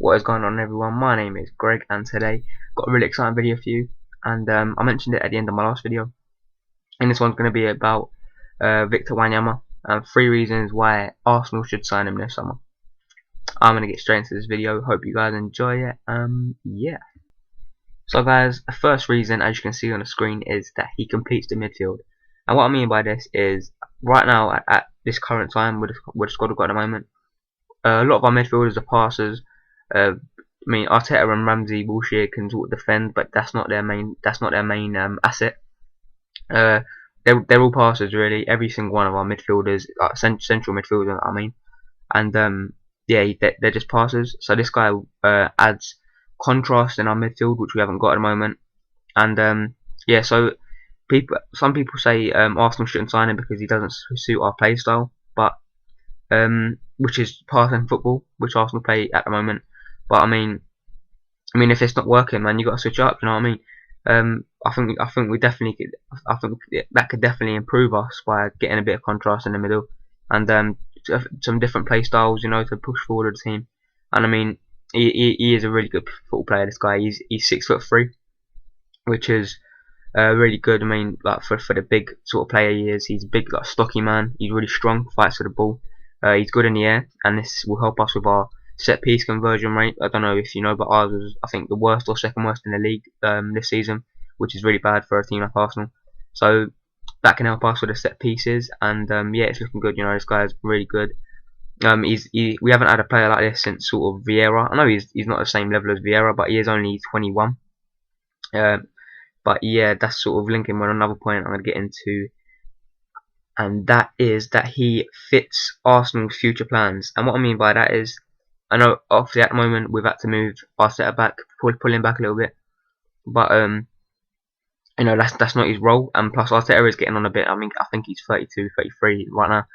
What is going on, everyone? My name is Greg, and today got a really exciting video for you. And I mentioned it at the end of my last video. And this one's going to be about Victor Wanyama and 3 reasons why Arsenal should sign him this summer. I'm going to get straight into this video. Hope you guys enjoy it. Yeah. So guys, the first reason, as you can see on the screen, is that he completes the midfield. And what I mean by this is, right now at this current time with the squad we've got at the moment, a lot of our midfielders are passers. I mean, Arteta and Ramsey, Wilshere can sort of defend, but that's not their main. Asset. They're all passers really. Every single one of our midfielders, central midfielders, I mean, and yeah, they're just passers. So this guy adds contrast in our midfield, which we haven't got at the moment. And yeah, so some people say Arsenal shouldn't sign him because he doesn't suit our play style, but which is passing football, which Arsenal play at the moment. But I mean, if it's not working, man, you got to switch up. You know what I mean? I think we definitely could. I think that could definitely improve us by getting a bit of contrast in the middle, and some different play styles, you know, to push forward the team. And I mean, he is a really good football player. This guy, he's 6'3", which is really good. I mean, like for the big sort of player he is, he's a big, like, stocky man. He's really strong, fights for the ball. He's good in the air, and this will help us with our set piece conversion rate. I don't know if you know, but ours was, I think, the worst or second worst in the league this season, which is really bad for a team like Arsenal. So that can help us with the set pieces, and yeah, it's looking good. You know, this guy is really good. We haven't had a player like this since sort of Vieira. I know he's not the same level as Vieira, but he is only 21. But yeah, that's sort of linking with another point I'm going to get into, and that is that he fits Arsenal's future plans. And what I mean by that is, I know obviously at the moment we've had to move Arteta back, pull him back a little bit, but you know, that's not his role. And plus Arteta is getting on a bit. I mean, I think he's 32, 33 right now.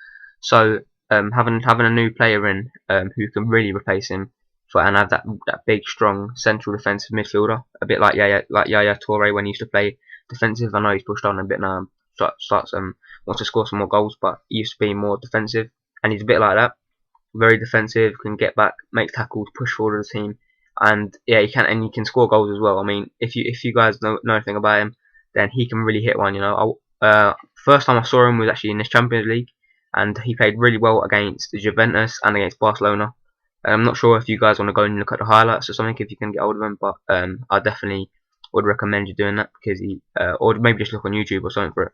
So having a new player in who can really replace him and have that big, strong central defensive midfielder, a bit like Yaya Toure when he used to play defensive. I know he's pushed on a bit now, wants to score some more goals, but he used to be more defensive, and he's a bit like that. Very defensive, can get back, make tackles, push forward the team, and yeah, he can score goals as well. I mean, if you guys know anything about him, then he can really hit one. You know, first time I saw him was actually in this Champions League, and he played really well against Juventus and against Barcelona. I'm not sure if you guys want to go and look at the highlights or something if you can get hold of him, but I definitely would recommend you doing that, because or maybe just look on YouTube or something for it.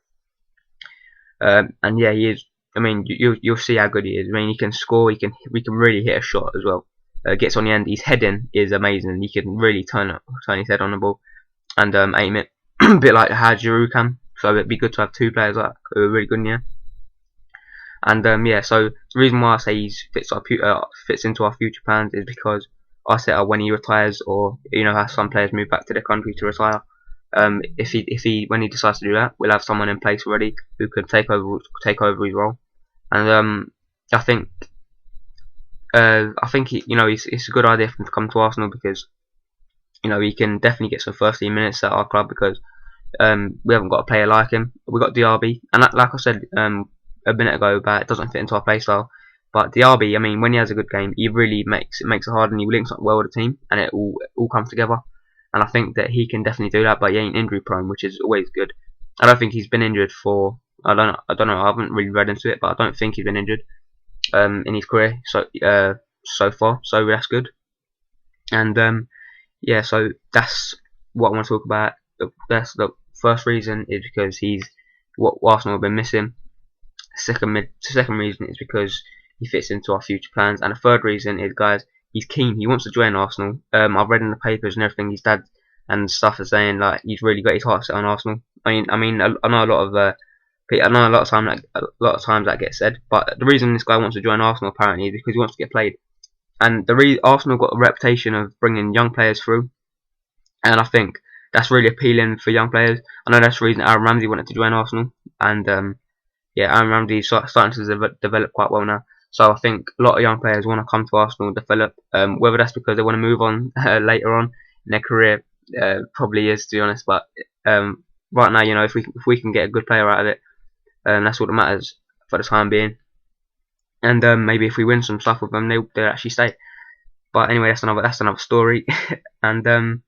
And yeah, he is. I mean, you'll see how good he is. I mean, he can score. We can really hit a shot as well. Gets on the end. His heading is amazing. He can really turn his head on the ball and aim it, a bit like how Giroud can. So it'd be good to have 2 players like who are really good in the air. And yeah, so the reason why I say he fits into our future plans is because Arteta, when he retires, or you know how some players move back to their country to retire, when he decides to do that, we'll have someone in place already who can take over his role. And I think it's a good idea for him to come to Arsenal, because you know he can definitely get some first team minutes at our club, because we haven't got a player like him. We got DRB, and like I said a minute ago, but it doesn't fit into our play style. But DRB, I mean, when he has a good game, he really makes it hard, and he links up well with the team, and it all comes together. And I think that he can definitely do that, but he ain't injury prone, which is always good. I don't think he's been injured for, I don't know, I haven't really read into it, but I don't think he's been injured in his career so far, so that's good. And yeah, so that's what I want to talk about. That's the first reason, is because he's what Arsenal have been missing. Second reason is because he fits into our future plans, and the third reason is, guys, he's keen. He wants to join Arsenal. I've read in the papers and everything. His dad and stuff are saying like he's really got his heart set on Arsenal. I mean, I know a lot of times that gets said, but the reason this guy wants to join Arsenal apparently is because he wants to get played. And Arsenal got a reputation of bringing young players through, and I think that's really appealing for young players. I know that's the reason Aaron Ramsey wanted to join Arsenal, and yeah, Aaron Ramsey is starting to develop quite well now. So I think a lot of young players want to come to Arsenal and develop. Whether that's because they want to move on later on in their career, probably is, to be honest. But right now, you know, if we can get a good player out of it, that's all that matters for the time being. And maybe if we win some stuff with them, they'll actually stay. But anyway, that's another story. And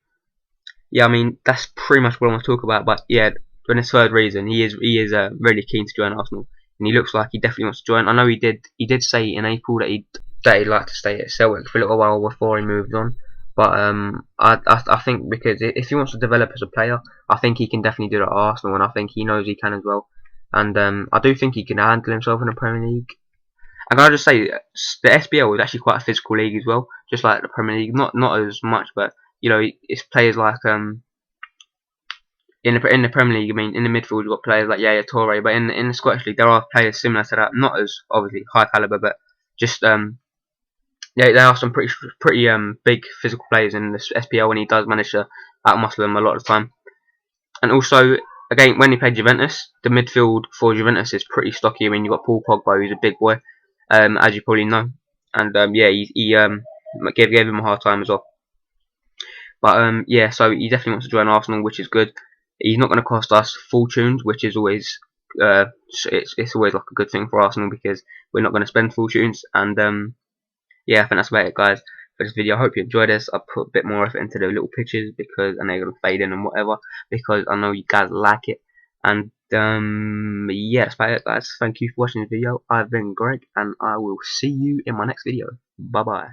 yeah, I mean that's pretty much what I want to talk about. But yeah, for this third reason, he is really keen to join Arsenal, and he looks like he definitely wants to join. I know he did say in April that he'd like to stay at Celtic for a little while before he moves on. But I think because if he wants to develop as a player, I think he can definitely do that at Arsenal, and I think he knows he can as well. And I do think he can handle himself in the Premier League. And can I just say, the SBL is actually quite a physical league as well, just like the Premier League. Not as much, but you know, it's players like in the Premier League. I mean, in the midfield you've got players like Yaya Toure, but in the Scottish League there are players similar to that, not as obviously high caliber, but just yeah, there are some pretty big physical players in the SPL, and he does manage to outmuscle them a lot of the time. And also, again, when he played Juventus, the midfield for Juventus is pretty stocky. I mean, you've got Paul Pogba, who's a big boy, as you probably know, and yeah, he gave him a hard time as well. But yeah, so he definitely wants to join Arsenal, which is good. He's not going to cost us fortunes, which is always it's always like a good thing for Arsenal because we're not going to spend fortunes. And yeah, I think that's about it, guys, for this video. I hope you enjoyed this. I put a bit more effort into the little pictures because I know they're going to fade in and whatever because I know you guys like it. And yeah, that's about it, guys. Thank you for watching this video. I've been Greg, and I will see you in my next video. Bye bye.